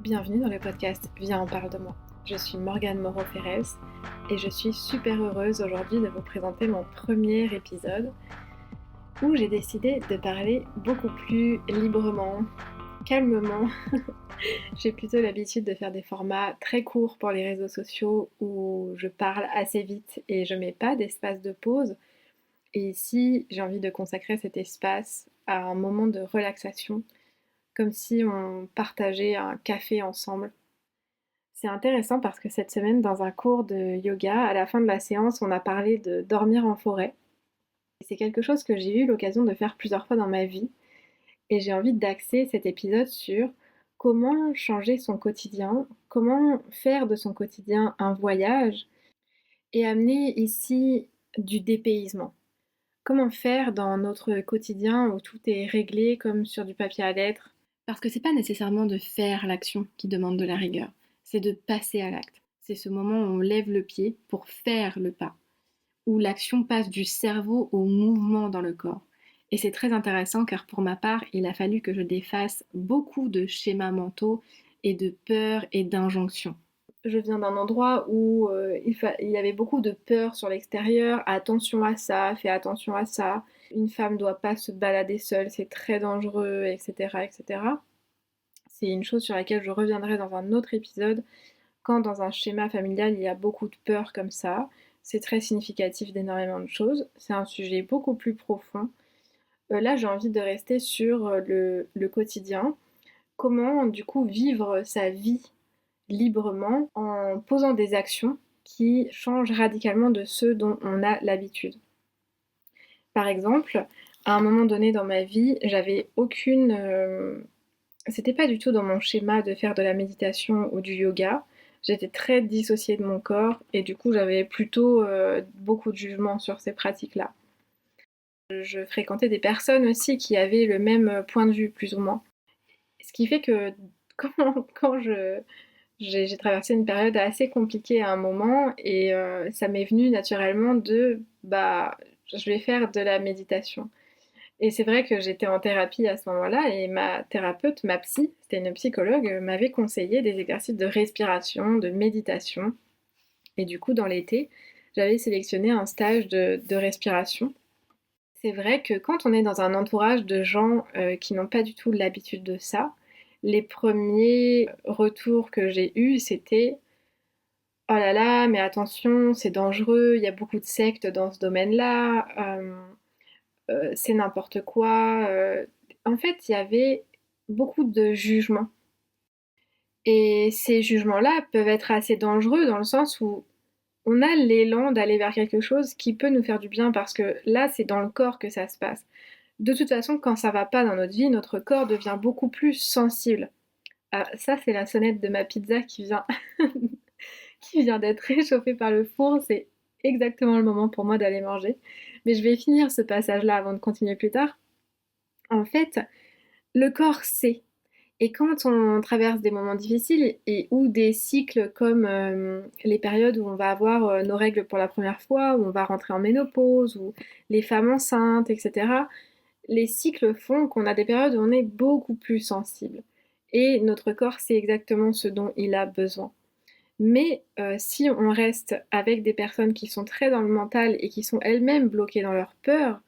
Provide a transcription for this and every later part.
Bienvenue dans le podcast Viens on parle de moi. Je suis Morgane Moreau-Ferrez et je suis super heureuse aujourd'hui de vous présenter mon premier épisode où j'ai décidé de parler beaucoup plus librement, calmement. J'ai plutôt l'habitude de faire des formats très courts pour les réseaux sociaux où je parle assez vite et je mets pas d'espace de pause. Et ici, j'ai envie de consacrer cet espace à un moment de relaxation, comme si on partageait un café ensemble. C'est intéressant parce que cette semaine, dans un cours de yoga, à la fin de la séance, on a parlé de dormir en forêt. Et c'est quelque chose que j'ai eu l'occasion de faire plusieurs fois dans ma vie. Et j'ai envie d'axer cet épisode sur comment changer son quotidien, comment faire de son quotidien un voyage et amener ici du dépaysement. Comment faire dans notre quotidien où tout est réglé comme sur du papier à lettres? Parce que c'est pas nécessairement de faire l'action qui demande de la rigueur, c'est de passer à l'acte. C'est ce moment où on lève le pied pour faire le pas, où l'action passe du cerveau au mouvement dans le corps. Et c'est très intéressant car pour ma part, il a fallu que je défasse beaucoup de schémas mentaux et de peurs et d'injonctions. Je viens d'un endroit où il y avait beaucoup de peur sur l'extérieur. Attention à ça, fais attention à ça. Une femme ne doit pas se balader seule, c'est très dangereux, etc., etc. C'est une chose sur laquelle je reviendrai dans un autre épisode. Quand dans un schéma familial, il y a beaucoup de peur comme ça, c'est très significatif d'énormément de choses. C'est un sujet beaucoup plus profond. Là, j'ai envie de rester sur le quotidien. Comment, du coup, vivre sa vie librement en posant des actions qui changent radicalement de ceux dont on a l'habitude. Par exemple, à un moment donné dans ma vie, j'avais c'était pas du tout dans mon schéma de faire de la méditation ou du yoga. J'étais très dissociée de mon corps et du coup j'avais plutôt beaucoup de jugement sur ces pratiques-là. Je fréquentais des personnes aussi qui avaient le même point de vue plus ou moins. Ce qui fait que quand j'ai traversé une période assez compliquée à un moment et ça m'est venu naturellement je vais faire de la méditation. Et c'est vrai que j'étais en thérapie à ce moment-là et ma thérapeute, ma psy, c'était une psychologue, m'avait conseillé des exercices de respiration, de méditation. Et du coup, dans l'été, j'avais sélectionné un stage de respiration. C'est vrai que quand on est dans un entourage de gens qui n'ont pas du tout l'habitude de ça, les premiers retours que j'ai eus, c'était oh là là, mais attention, c'est dangereux, il y a beaucoup de sectes dans ce domaine-là, c'est n'importe quoi. En fait, il y avait beaucoup de jugements. Et ces jugements-là peuvent être assez dangereux dans le sens où on a l'élan d'aller vers quelque chose qui peut nous faire du bien parce que là, c'est dans le corps que ça se passe. De toute façon, quand ça va pas dans notre vie, notre corps devient beaucoup plus sensible. Ah, ça, c'est la sonnette de ma pizza qui vient d'être réchauffée par le four. C'est exactement le moment pour moi d'aller manger. Mais je vais finir ce passage-là avant de continuer plus tard. En fait, le corps sait. Et quand on traverse des moments difficiles et ou des cycles comme les périodes où on va avoir nos règles pour la première fois, où on va rentrer en ménopause, ou les femmes enceintes, etc., les cycles font qu'on a des périodes où on est beaucoup plus sensible. Et notre corps sait exactement ce dont il a besoin. Mais si on reste avec des personnes qui sont très dans le mental et qui sont elles-mêmes bloquées dans leur peur,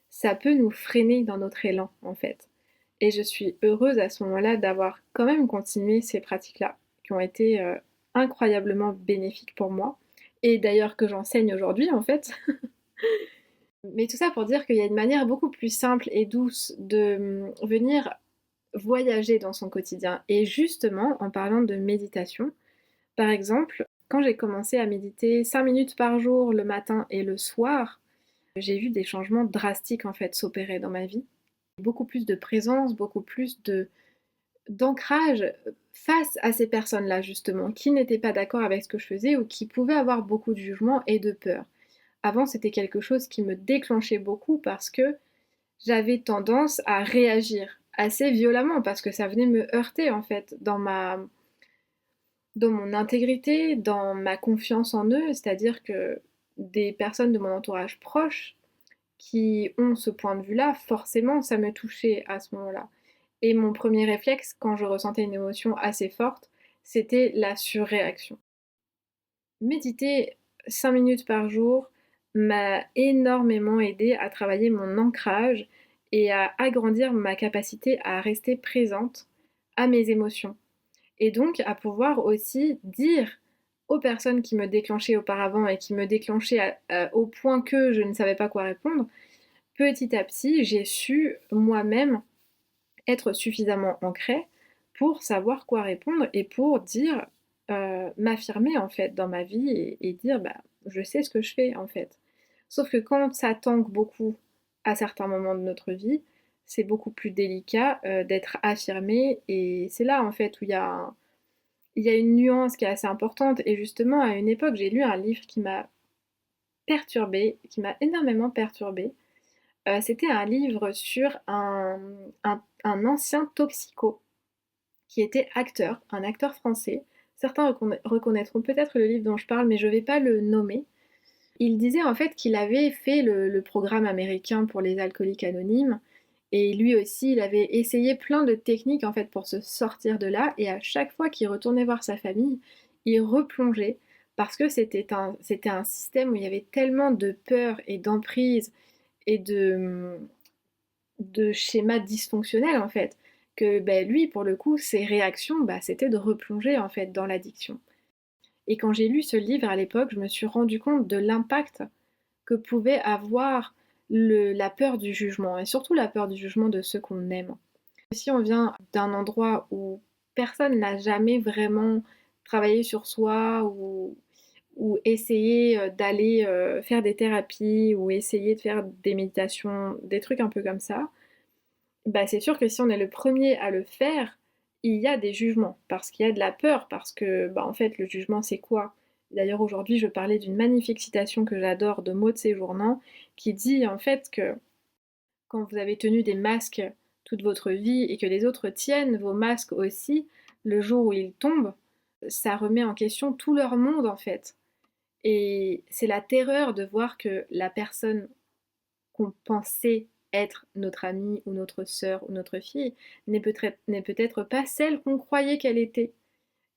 ça peut nous freiner dans notre élan en fait. Et je suis heureuse à ce moment-là d'avoir quand même continué ces pratiques-là, qui ont été incroyablement bénéfiques pour moi, et d'ailleurs que j'enseigne aujourd'hui en fait. Mais tout ça pour dire qu'il y a une manière beaucoup plus simple et douce de venir voyager dans son quotidien. Et justement, en parlant de méditation, par exemple, quand j'ai commencé à méditer 5 minutes par jour le matin et le soir, j'ai vu des changements drastiques en fait s'opérer dans ma vie. Beaucoup plus de présence, beaucoup plus d'ancrage face à ces personnes-là justement, qui n'étaient pas d'accord avec ce que je faisais ou qui pouvaient avoir beaucoup de jugement et de peur. Avant, c'était quelque chose qui me déclenchait beaucoup parce que j'avais tendance à réagir assez violemment parce que ça venait me heurter en fait dans mon intégrité, dans ma confiance en eux, c'est-à-dire que des personnes de mon entourage proche qui ont ce point de vue-là, forcément, ça me touchait à ce moment-là. Et mon premier réflexe, quand je ressentais une émotion assez forte, c'était la surréaction. Méditer 5 minutes par jour m'a énormément aidé à travailler mon ancrage et à agrandir ma capacité à rester présente à mes émotions. Et donc à pouvoir aussi dire aux personnes qui me déclenchaient auparavant et qui me déclenchaient au point que je ne savais pas quoi répondre, petit à petit, j'ai su moi-même être suffisamment ancrée pour savoir quoi répondre et pour dire, m'affirmer en fait dans ma vie et dire bah je sais ce que je fais en fait. Sauf que quand ça tangue beaucoup à certains moments de notre vie, c'est beaucoup plus délicat d'être affirmé et c'est là en fait où il y a une nuance qui est assez importante et justement à une époque j'ai lu un livre qui m'a perturbée, qui m'a énormément perturbée. C'était un livre sur un ancien toxico qui était acteur, un acteur français. Certains reconnaîtront peut-être le livre dont je parle, mais je ne vais pas le nommer. Il disait en fait qu'il avait fait le programme américain pour les alcooliques anonymes, et lui aussi, il avait essayé plein de techniques en fait pour se sortir de là, et à chaque fois qu'il retournait voir sa famille, il replongeait, parce que c'était un système où il y avait tellement de peur et d'emprise et de schémas dysfonctionnels en fait, que ben, lui pour le coup ses réactions bah, c'était de replonger en fait dans l'addiction. Et quand j'ai lu ce livre à l'époque, je me suis rendu compte de l'impact que pouvait avoir la peur du jugement, et surtout la peur du jugement de ceux qu'on aime. Si on vient d'un endroit où personne n'a jamais vraiment travaillé sur soi ou essayé d'aller faire des thérapies ou essayer de faire des méditations, des trucs un peu comme ça, bah, c'est sûr que si on est le premier à le faire, il y a des jugements, parce qu'il y a de la peur, parce que bah, en fait le jugement c'est quoi? D'ailleurs aujourd'hui je parlais d'une magnifique citation que j'adore de Maud Séjournant qui dit en fait que quand vous avez tenu des masques toute votre vie et que les autres tiennent vos masques aussi, le jour où ils tombent, ça remet en question tout leur monde en fait. Et c'est la terreur de voir que la personne qu'on pensait être notre amie ou notre sœur ou notre fille n'est peut-être pas celle qu'on croyait qu'elle était.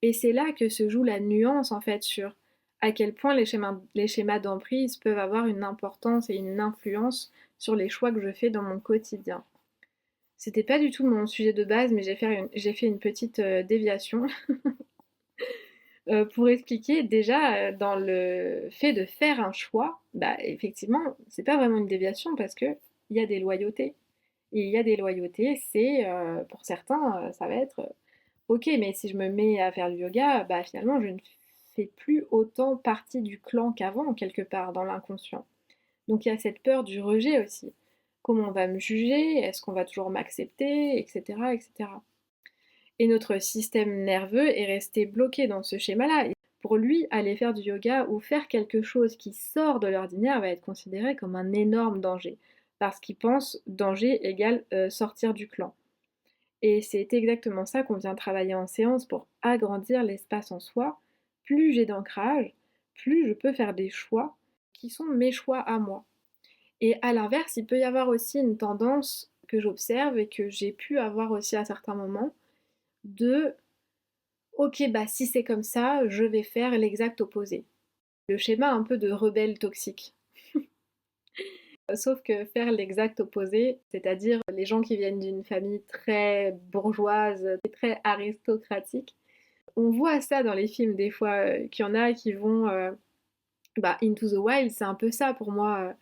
Et c'est là que se joue la nuance en fait sur à quel point les schémas d'emprise peuvent avoir une importance et une influence sur les choix que je fais dans mon quotidien. C'était pas du tout mon sujet de base, mais j'ai fait une petite déviation pour expliquer déjà dans le fait de faire un choix, bah effectivement, c'est pas vraiment une déviation parce que il y a des loyautés. Et il y a des loyautés, c'est pour certains, ça va être ok, mais si je me mets à faire du yoga, bah finalement je ne fais plus autant partie du clan qu'avant, quelque part, dans l'inconscient. Donc il y a cette peur du rejet aussi. Comment on va me juger? Est-ce qu'on va toujours m'accepter? Etc. etc. Et notre système nerveux est resté bloqué dans ce schéma-là. Et pour lui, aller faire du yoga ou faire quelque chose qui sort de l'ordinaire va être considéré comme un énorme danger. Parce qu'il pense danger égale sortir du clan. Et c'est exactement ça qu'on vient travailler en séance pour agrandir l'espace en soi. Plus j'ai d'ancrage, plus je peux faire des choix qui sont mes choix à moi. Et à l'inverse, il peut y avoir aussi une tendance que j'observe et que j'ai pu avoir aussi à certains moments de ok, bah si c'est comme ça, je vais faire l'exact opposé. Le schéma un peu de rebelle toxique. Sauf que faire l'exact opposé, c'est-à-dire les gens qui viennent d'une famille très bourgeoise, très aristocratique, on voit ça dans les films des fois, qu'il y en a qui vont bah, Into the Wild, c'est un peu ça pour moi.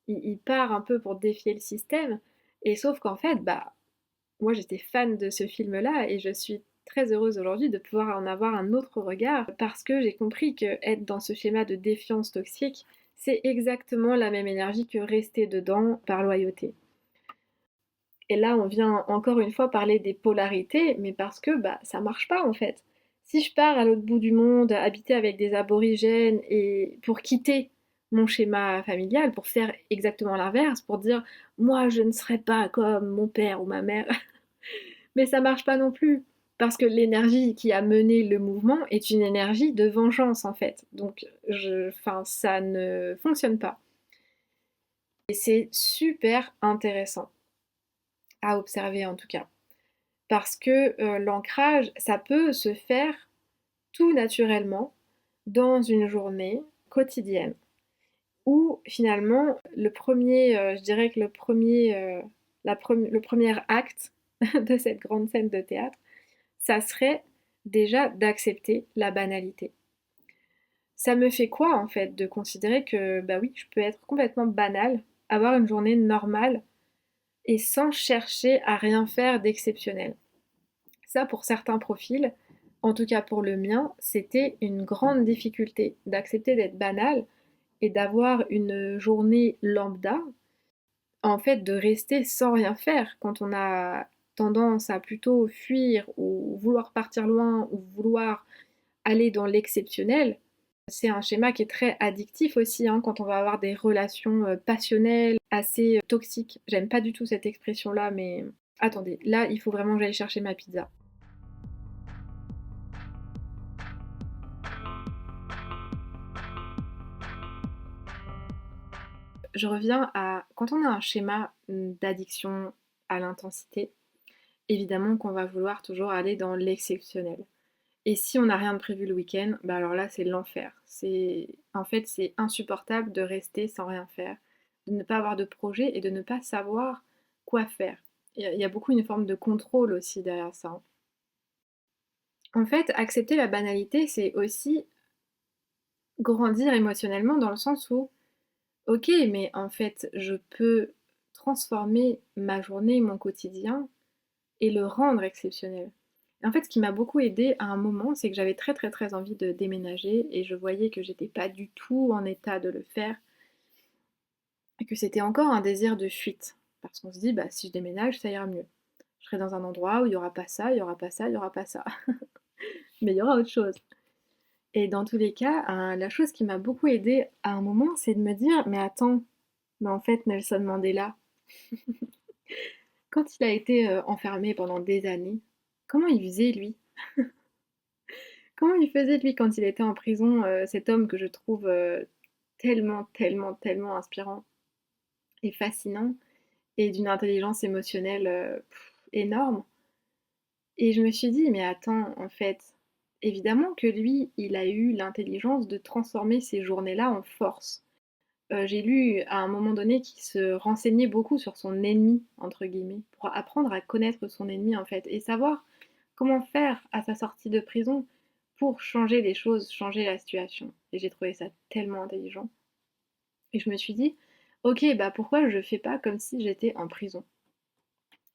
Il part un peu pour défier le système. Et sauf qu'en fait, bah, moi j'étais fan de ce film-là et je suis très heureuse aujourd'hui de pouvoir en avoir un autre regard parce que j'ai compris que être dans ce schéma de défiance toxique, c'est exactement la même énergie que rester dedans par loyauté. Et là, on vient encore une fois parler des polarités, mais parce que bah, ça marche pas en fait. Si je pars à l'autre bout du monde, habiter avec des aborigènes et pour quitter mon schéma familial, pour faire exactement l'inverse, pour dire moi je ne serai pas comme mon père ou ma mère, mais ça marche pas non plus. Parce que l'énergie qui a mené le mouvement est une énergie de vengeance en fait. Donc enfin, ça ne fonctionne pas. Et c'est super intéressant à observer en tout cas. Parce que l'ancrage, ça peut se faire tout naturellement dans une journée quotidienne où finalement je dirais que le premier acte de cette grande scène de théâtre, ça serait déjà d'accepter la banalité. Ça me fait quoi en fait de considérer que bah oui, je peux être complètement banale, avoir une journée normale et sans chercher à rien faire d'exceptionnel. Ça, pour certains profils, en tout cas pour le mien, c'était une grande difficulté d'accepter d'être banal et d'avoir une journée lambda, en fait de rester sans rien faire quand on a tendance à plutôt fuir ou vouloir partir loin ou vouloir aller dans l'exceptionnel. C'est un schéma qui est très addictif aussi, hein, quand on va avoir des relations passionnelles assez toxiques. J'aime pas du tout cette expression-là, mais attendez, là il faut vraiment que j'aille chercher ma pizza. Je reviens à quand on a un schéma d'addiction à l'intensité, évidemment qu'on va vouloir toujours aller dans l'exceptionnel. Et si on n'a rien de prévu le week-end, bah alors là c'est l'enfer. En fait c'est insupportable de rester sans rien faire, de ne pas avoir de projet et de ne pas savoir quoi faire. Il y a beaucoup une forme de contrôle aussi derrière ça, hein. En fait, accepter la banalité, c'est aussi grandir émotionnellement dans le sens où, ok, mais en fait, je peux transformer ma journée, mon quotidien et le rendre exceptionnel. Et en fait, ce qui m'a beaucoup aidée à un moment, c'est que j'avais très très très envie de déménager et je voyais que j'étais pas du tout en état de le faire et que c'était encore un désir de fuite. Parce qu'on se dit, bah si je déménage, ça ira mieux. Je serai dans un endroit où il y aura pas ça, il y aura pas ça, il y aura pas ça. Mais il y aura autre chose. Et dans tous les cas, la chose qui m'a beaucoup aidée à un moment, c'est de me dire, mais attends, mais en fait, Nelson Mandela, quand il a été enfermé pendant des années, comment il faisait lui? Comment il faisait lui quand il était en prison, cet homme que je trouve tellement, tellement, tellement inspirant et fascinant et d'une intelligence émotionnelle énorme. Et je me suis dit, mais attends, en fait, évidemment que lui, il a eu l'intelligence de transformer ces journées-là en force. J'ai lu à un moment donné qu'il se renseignait beaucoup sur son ennemi, entre guillemets, pour apprendre à connaître son ennemi en fait, et savoir comment faire à sa sortie de prison pour changer les choses, changer la situation. Et j'ai trouvé ça tellement intelligent. Et je me suis dit, ok, bah pourquoi je fais pas comme si j'étais en prison?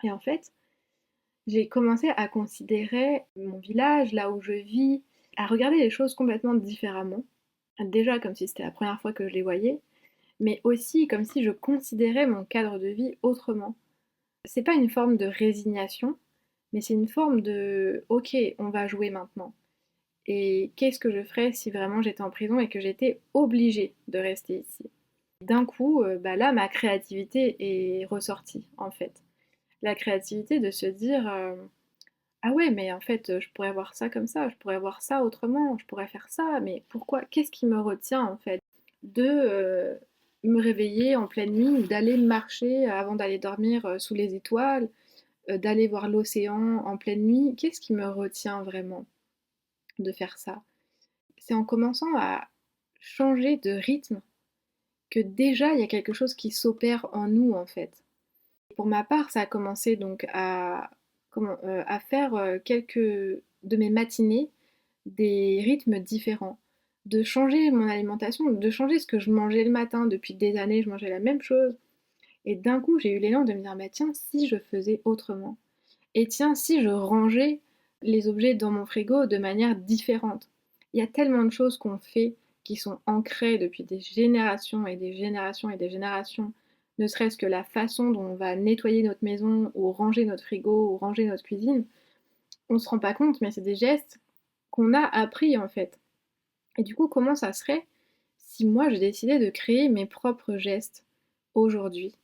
Et en fait, j'ai commencé à considérer mon village, là où je vis, à regarder les choses complètement différemment. Déjà comme si c'était la première fois que je les voyais, mais aussi comme si je considérais mon cadre de vie autrement. C'est pas une forme de résignation, mais c'est une forme de ok, on va jouer maintenant. Et qu'est-ce que je ferais si vraiment j'étais en prison et que j'étais obligée de rester ici? D'un coup, bah là, ma créativité est ressortie, en fait. La créativité de se dire ah ouais, mais en fait, je pourrais voir ça comme ça, je pourrais voir ça autrement, je pourrais faire ça, mais pourquoi? Qu'est-ce qui me retient, en fait, de me réveiller en pleine nuit ou d'aller marcher avant d'aller dormir sous les étoiles, d'aller voir l'océan en pleine nuit? Qu'est-ce qui me retient vraiment de faire ça? C'est en commençant à changer de rythme que déjà il y a quelque chose qui s'opère en nous en fait. Pour ma part, ça a commencé donc à faire quelques de mes matinées des rythmes différents, de changer mon alimentation, de changer ce que je mangeais le matin. Depuis des années, je mangeais la même chose. Et d'un coup, j'ai eu l'élan de me dire, bah tiens, si je faisais autrement. Et tiens, si je rangeais les objets dans mon frigo de manière différente. Il y a tellement de choses qu'on fait qui sont ancrées depuis des générations et des générations et des générations, ne serait-ce que la façon dont on va nettoyer notre maison ou ranger notre frigo ou ranger notre cuisine, on se rend pas compte, mais c'est des gestes qu'on a appris en fait. Et du coup, comment ça serait si moi je décidais de créer mes propres gestes aujourd'hui?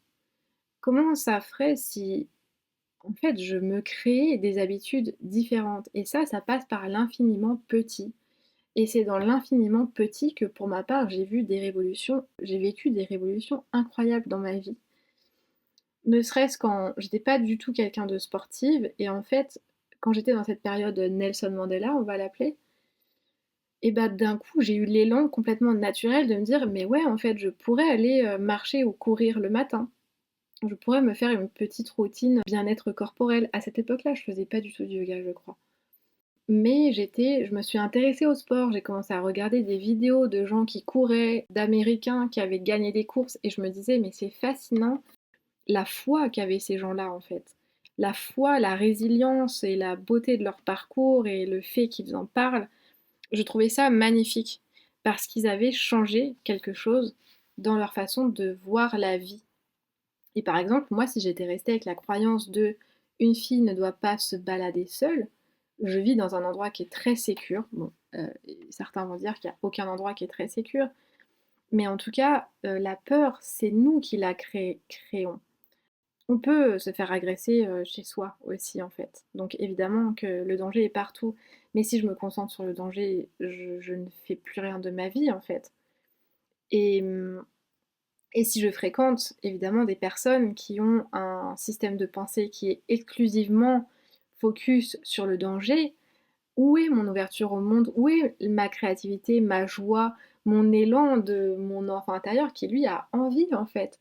Comment ça ferait si en fait, je me crée des habitudes différentes et ça passe par l'infiniment petit et c'est dans l'infiniment petit que pour ma part, j'ai vécu des révolutions incroyables dans ma vie. Ne serait-ce quand j'étais pas du tout quelqu'un de sportive et en fait, quand j'étais dans cette période Nelson Mandela, on va l'appeler, Et bah, d'un coup, j'ai eu l'élan complètement naturel de me dire: «Mais ouais, en fait, je pourrais aller, marcher ou courir le matin. Je pourrais me faire une petite routine bien-être corporel». À cette époque-là, je faisais pas du tout de yoga, je crois. Mais je me suis intéressée au sport, j'ai commencé à regarder des vidéos de gens qui couraient, d'Américains qui avaient gagné des courses et je me disais: «Mais c'est fascinant la foi qu'avaient ces gens-là, en fait». La foi, la résilience et la beauté de leur parcours et le fait qu'ils en parlent, je trouvais ça magnifique parce qu'ils avaient changé quelque chose dans leur façon de voir la vie. Et par exemple, moi, si j'étais restée avec la croyance de une fille ne doit pas se balader seule, je vis dans un endroit qui est très sécure. Bon, certains vont dire qu'il n'y a aucun endroit qui est très sécure, mais en tout cas, la peur, c'est nous qui la créons. On peut se faire agresser chez soi aussi, en fait. Donc évidemment que le danger est partout. Mais si je me concentre sur le danger, je ne fais plus rien de ma vie, en fait. Et, et si je fréquente évidemment des personnes qui ont un système de pensée qui est exclusivement focus sur le danger, où est mon ouverture au monde? Où est ma créativité, ma joie, mon élan de mon enfant intérieur qui lui a envie en fait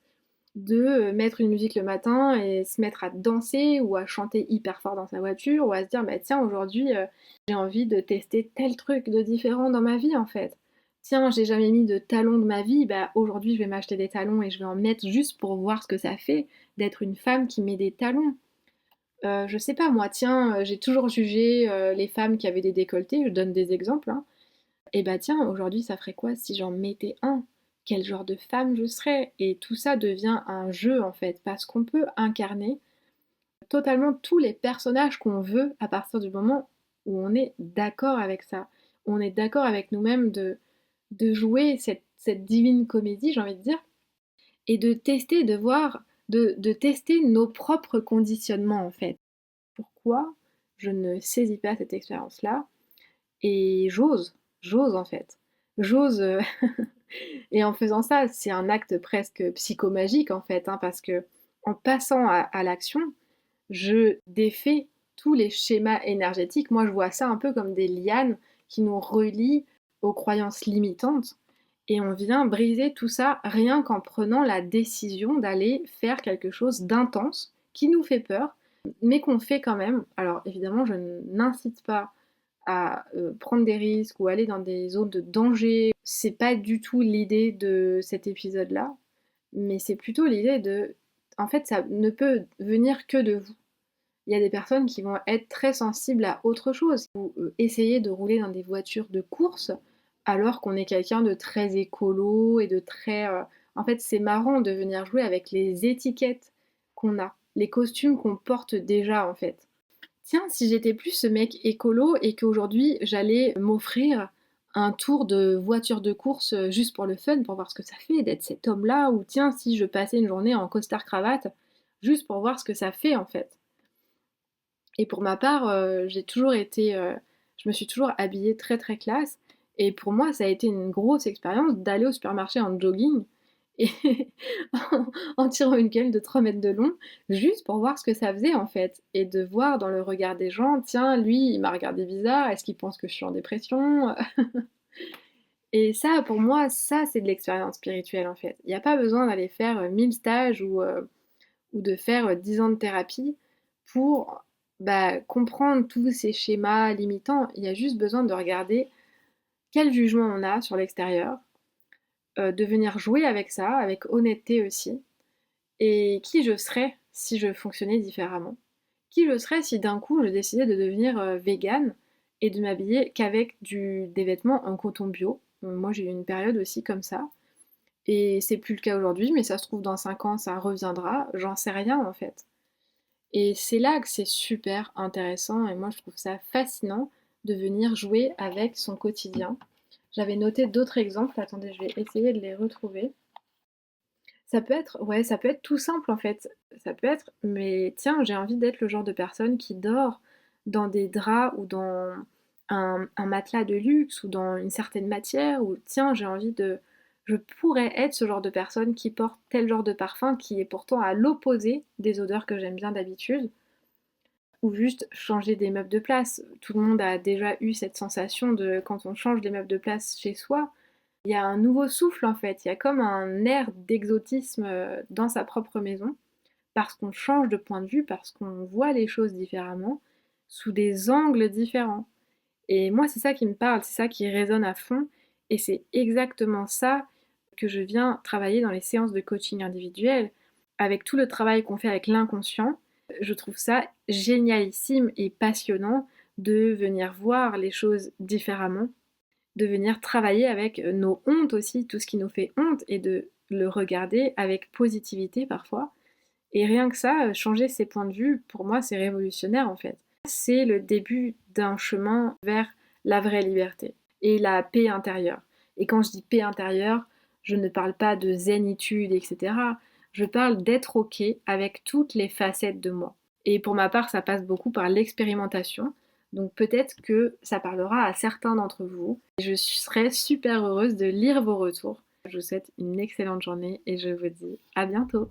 de mettre une musique le matin et se mettre à danser ou à chanter hyper fort dans sa voiture ou à se dire bah tiens aujourd'hui j'ai envie de tester tel truc de différent dans ma vie en fait. Tiens, j'ai jamais mis de talons de ma vie, bah aujourd'hui je vais m'acheter des talons et je vais en mettre juste pour voir ce que ça fait d'être une femme qui met des talons. Je sais pas moi, tiens, j'ai toujours jugé les femmes qui avaient des décolletés, je donne des exemples, hein. Et bah tiens, aujourd'hui, ça ferait quoi si j'en mettais un? Quel genre de femme je serais? Et tout ça devient un jeu en fait, parce qu'on peut incarner totalement tous les personnages qu'on veut à partir du moment où on est d'accord avec ça. On est d'accord avec nous-mêmes de jouer cette divine comédie, j'ai envie de dire, et de tester, de voir, de tester nos propres conditionnements en fait. Pourquoi je ne saisis pas cette expérience-là et j'ose en fait. J'ose et en faisant ça, c'est un acte presque psychomagique en fait, hein, parce que en passant à l'action, je défais tous les schémas énergétiques. Moi, je vois ça un peu comme des lianes qui nous relient aux croyances limitantes. Et on vient briser tout ça rien qu'en prenant la décision d'aller faire quelque chose d'intense qui nous fait peur, mais qu'on fait quand même. Alors évidemment, je n'incite pas à prendre des risques ou aller dans des zones de danger. C'est pas du tout l'idée de cet épisode-là, mais c'est plutôt l'idée de... En fait, ça ne peut venir que de vous. Il y a des personnes qui vont être très sensibles à autre chose, ou essayer de rouler dans des voitures de course alors qu'on est quelqu'un de très écolo et de très... En fait, c'est marrant de venir jouer avec les étiquettes qu'on a, les costumes qu'on porte déjà en fait. Tiens, si j'étais plus ce mec écolo et qu'aujourd'hui j'allais m'offrir un tour de voiture de course juste pour le fun, pour voir ce que ça fait d'être cet homme-là, ou tiens, si je passais une journée en costard-cravate, juste pour voir ce que ça fait en fait. Et pour ma part, je me suis toujours habillée très très classe. Et pour moi, ça a été une grosse expérience d'aller au supermarché en jogging et en tirant une gueule de 3 mètres de long, juste pour voir ce que ça faisait en fait. Et de voir dans le regard des gens, tiens, lui, il m'a regardé bizarre, est-ce qu'il pense que je suis en dépression? Et ça, pour moi, ça, c'est de l'expérience spirituelle en fait. Il n'y a pas besoin d'aller faire 1000 stages ou de faire 10 ans de thérapie pour bah, comprendre tous ces schémas limitants. Il y a juste besoin de regarder quel jugement on a sur l'extérieur, de venir jouer avec ça, avec honnêteté aussi, et qui je serais si je fonctionnais différemment. Qui je serais si d'un coup je décidais de devenir végane et de m'habiller qu'avec des vêtements en coton bio. Moi j'ai eu une période aussi comme ça. Et c'est plus le cas aujourd'hui, mais ça se trouve dans 5 ans ça reviendra, j'en sais rien en fait. Et c'est là que c'est super intéressant et moi je trouve ça fascinant de venir jouer avec son quotidien. J'avais noté d'autres exemples, attendez, je vais essayer de les retrouver. Ça peut être, ouais, ça peut être tout simple en fait. Ça peut être, mais tiens, j'ai envie d'être le genre de personne qui dort dans des draps ou dans un matelas de luxe ou dans une certaine matière, ou tiens, je pourrais être ce genre de personne qui porte tel genre de parfum qui est pourtant à l'opposé des odeurs que j'aime bien d'habitude. ou juste changer des meubles de place. Tout le monde a déjà eu cette sensation de quand on change des meubles de place chez soi, il y a un nouveau souffle en fait, il y a comme un air d'exotisme dans sa propre maison, parce qu'on change de point de vue, parce qu'on voit les choses différemment, sous des angles différents. Et moi, c'est ça qui me parle, c'est ça qui résonne à fond, et c'est exactement ça que je viens travailler dans les séances de coaching individuel, avec tout le travail qu'on fait avec l'inconscient. Je trouve ça génialissime et passionnant de venir voir les choses différemment, de venir travailler avec nos hontes aussi, tout ce qui nous fait honte, et de le regarder avec positivité parfois. Et rien que ça, changer ses points de vue, pour moi, c'est révolutionnaire en fait. C'est le début d'un chemin vers la vraie liberté et la paix intérieure. Et quand je dis paix intérieure, je ne parle pas de zénitude, etc. Je parle d'être OK avec toutes les facettes de moi. Et pour ma part, ça passe beaucoup par l'expérimentation. Donc peut-être que ça parlera à certains d'entre vous. Je serais super heureuse de lire vos retours. Je vous souhaite une excellente journée et je vous dis à bientôt.